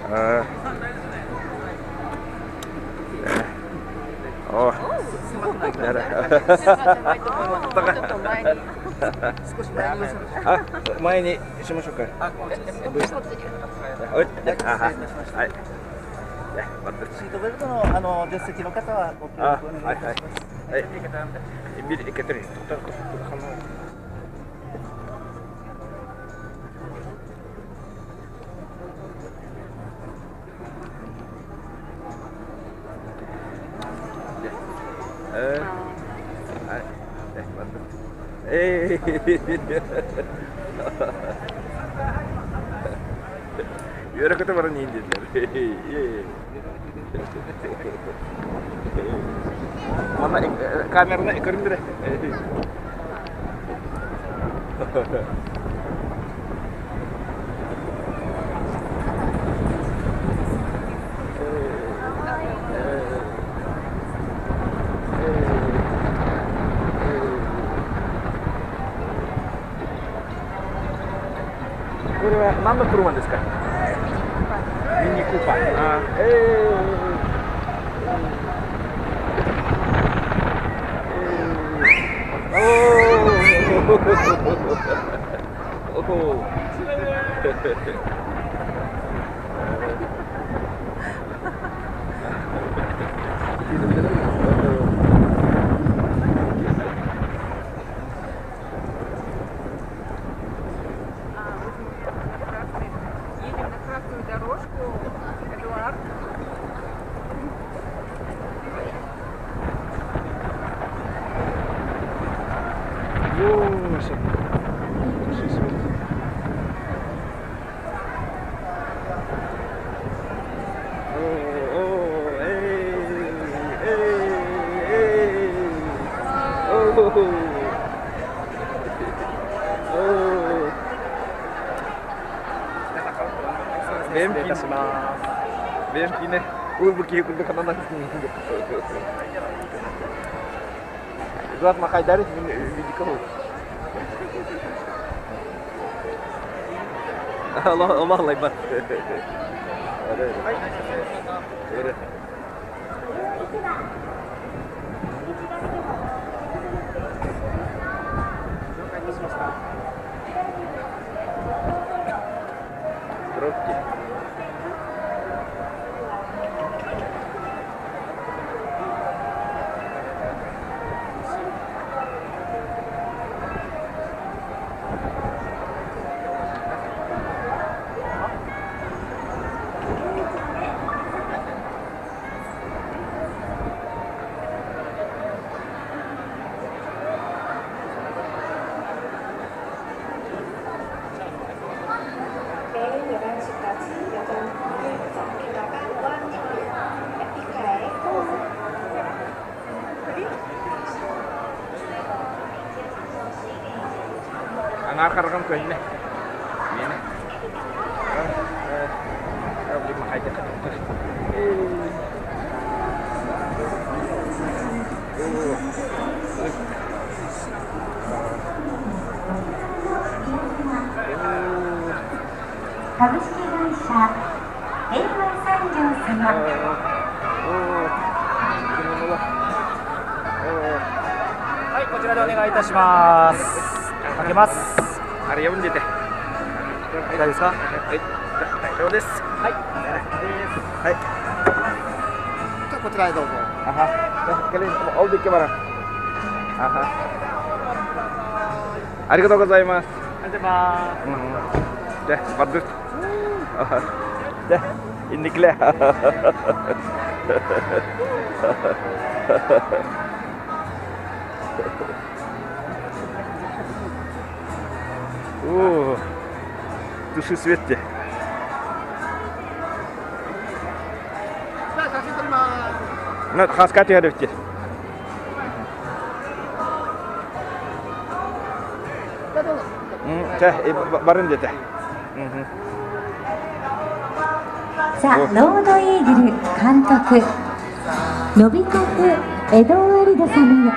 ああ。お。やだ。少し前に寄せましょう。あ、前にしましょうか。あ、こっちです。こっちおい。はい。シートベルトの助手席の方はご協力お願いいたします。はい。ビリいけてる。Yürü barang ini dia. Mana kameranya ikutin deh. Ini nama perumahanですか? Mini Cooper. Едем на красную дорожку, Эдуард. BMP nih, begini untuk kanan itu buat makai dari di kau. Allah lebat. Ada. Коробки. Ngakar-ngakar ke ini. Ini. Beli makai aja. Hai, こちらでお願いいたします。開けます。あれ読んでて。大丈夫ですか？はい。大丈夫です。はい。はい。じゃあこちらへどうぞ。Kalian all di kamera. Arigatou gozaimasu. ありがとうございます。Dah, bagus. Dah, ini clear. Tuh sweet ya. Nah, khas kati ada sih. Bareng dia teh. ザ・ロードイーグル監督ノビコフ・エドワルド様よ。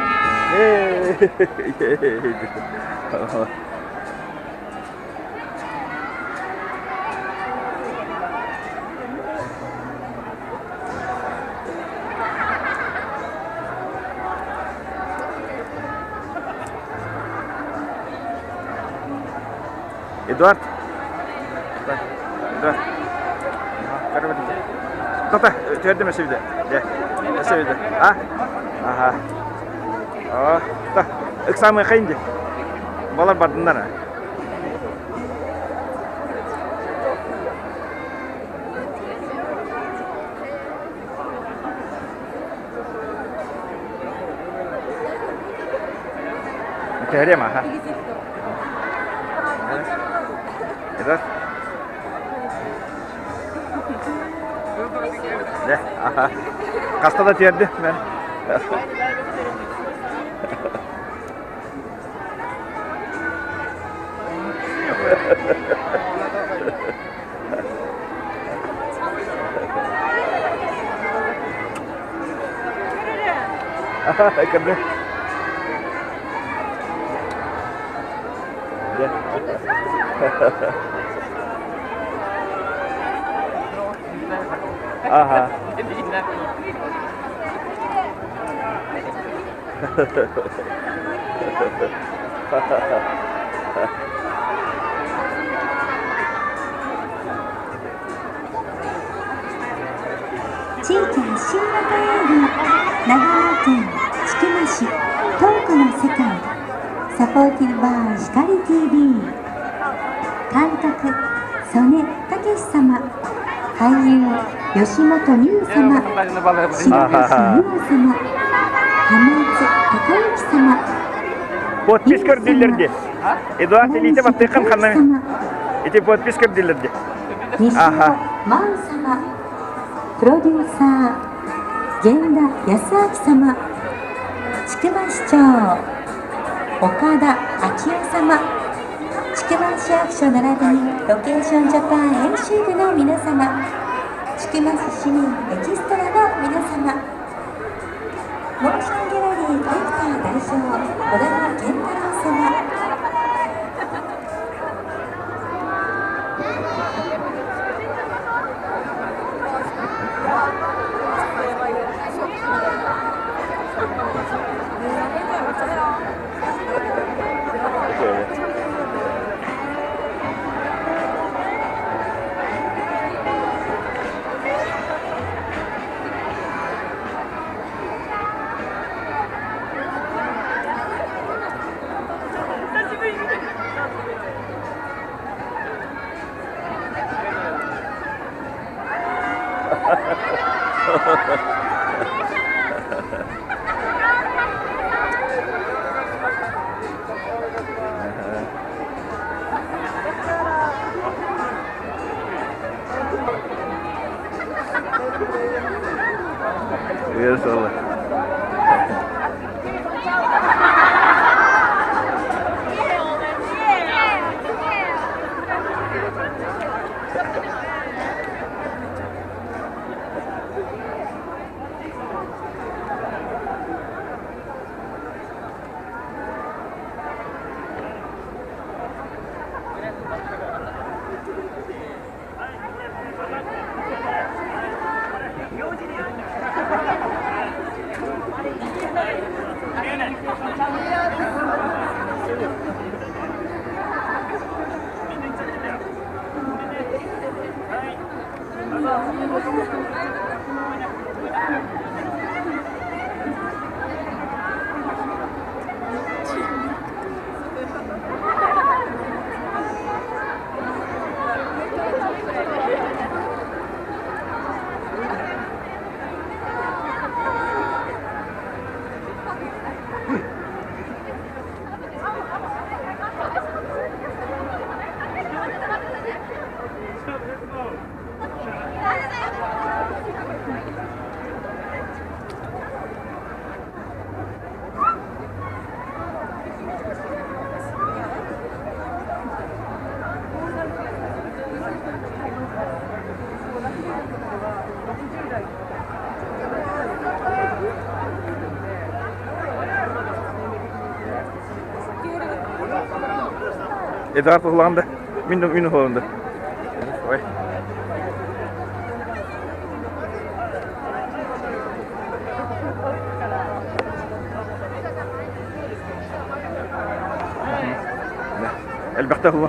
Эдуард. Эдуард. Карабин. Тота, тердем эсебиде. Эсебиде. А? Аха. Та, экзамен кыйын. Балар бардындар. Terima ha. Edat. Ya, kastada terdi ben. Kerja. Aha.地域発信型映画長野県千曲市トークの世界サポーティブバー光 TV 監督曽根武様俳優吉本美優様白石美優様浜津孝之様Подпись кырдылерди. Эдуард Элите баттыкын ханнами. Эти подпись кырдылерди. 西野真央様プロデューサー源田康明様つくば市長岡田昭夫様つくば市役所並びにロケーションジャパン編集部の皆様つくば市市民エキストラの皆様モーションギャラリーコレクター代表小田健太郎様Yes, Allah. Edat kullandı. Minum uniformda. Oy. البحث هو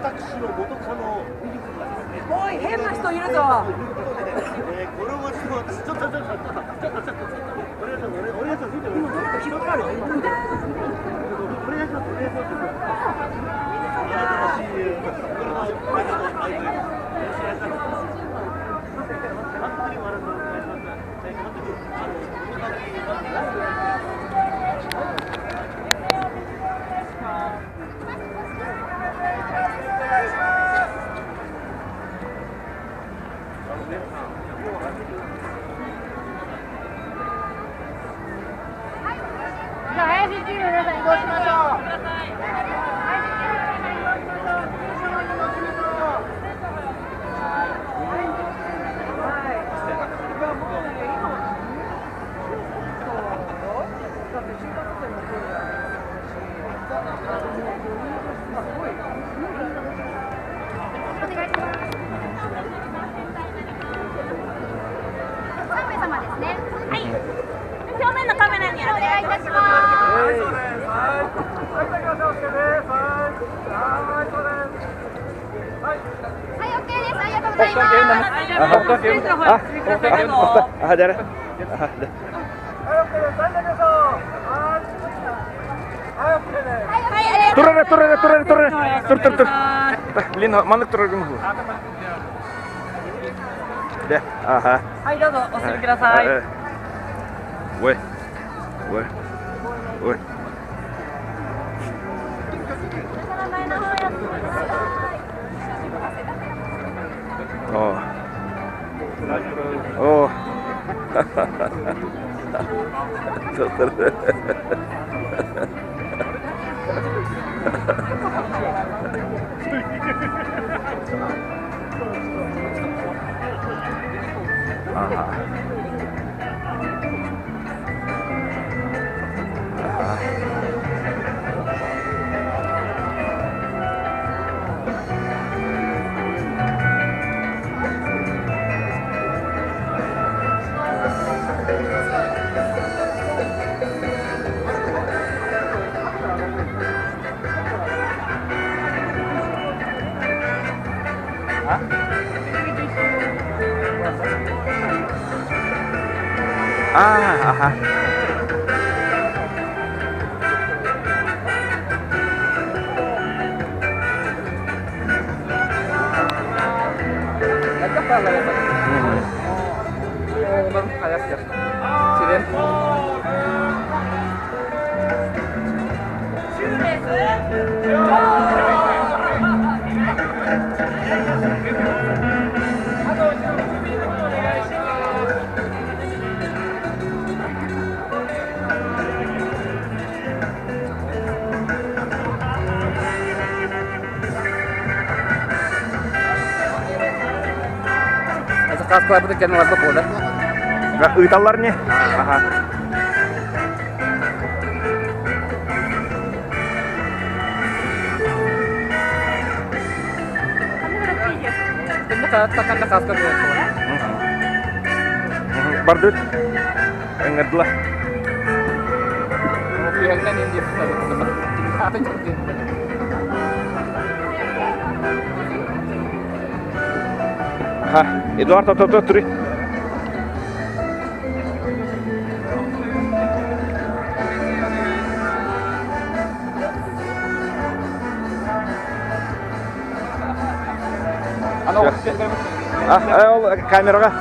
私の元カノミリクがですね。おい、変な人いるぞ。これも私ちょっとお願いしますお願いします広がるお願いしますお願いしますあなたの親友これはこれの相手よろしくお願いします本当にお願いしじゃあ林チームの皆さん移動しましょう。3名様ですね。はい。正面のカメラにお願いいたします。はい、OK です。ありがとうございます。あ、誰？Turun. Lin, mana turun dulu? Deh, aha. はい、どうぞお進みください。Woi. Oh. Aha. Sekelas itu channel apa boleh? Enggak talarnya. Aha. Kita tekan ke subscribe ya. Bardut. Ngedlah. Yang kan ini teman-teman. Apa jadi? Eduardo, tuh. Kamera kah?